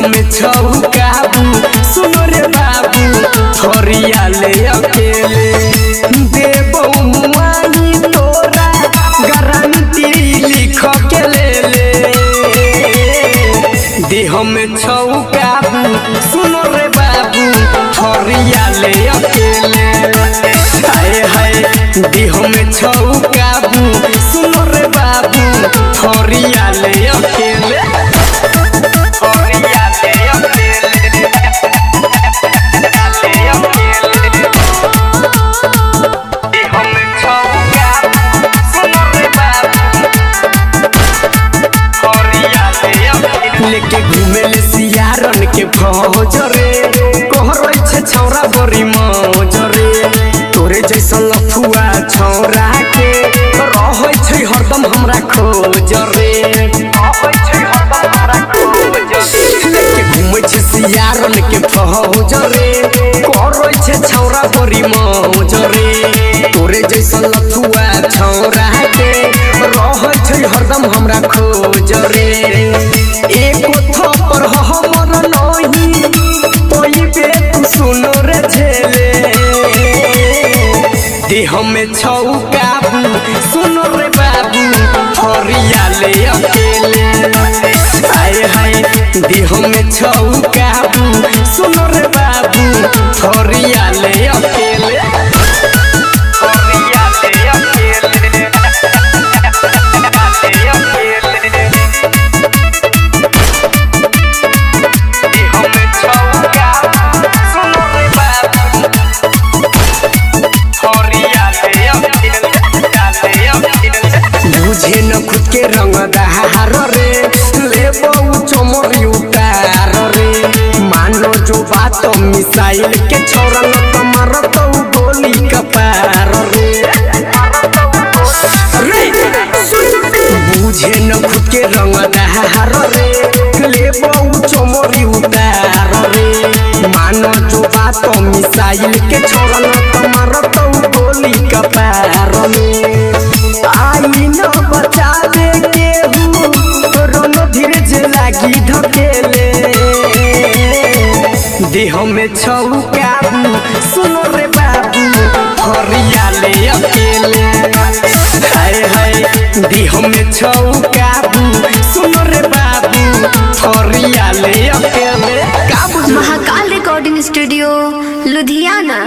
में छौकाबू सुनो रे बाबू थोरिया ले अकेले देबो मुआनी तोरा गारंटी लिख के ले देह में छौकाबू सुनो रे बाबू थोरिया ले अकेले हाय हाय देह में छौकाबू सुनो रे बाबू थोरिया ले अकेले लेके घूमे ले सियारन के फौज रे कहरै छे छौरा बड़ी मौज रे तोरे जैसा लफुआ छौरा के रहै छै हरदम हमरा खोज रे लेके घूमे छे सियारन के फौज रे कहरै छे छौरा बड़ी मौज रे तोरे जैसा लफुआ छौरा के रहै छै हरदम हमरा खोज रे एको थप्पड़ हमर नहीं तोई बे तू सुनो रे झेले देह में छौकाबू सुनो रे बाबू थोरिया ले अकेले हाय हाय देह में छौकाबू सुनो रे बाबू थोरिया ले अकेले बुझे न खुद के रंग दहार रे लेबो चमरी उतार रे मानो जो बात मिसाइल के छोरन कमर तो गोली कपार रे बुझे न खुद के रंग दहार रे लेबो चमरी उतार रे मानो जो बात मिसाइल के छोरन कमर तो गोली कपार आई न बचावे केहू रोनो धीरे लागी ढकेले देह में छौकाबू सुनो रे बाबू थोरिया ले अकेले हाय हाय देह में छौकाबू सुनो रे बाबू थोरिया ले अकेले। Mahakal recording studio Ludhiana.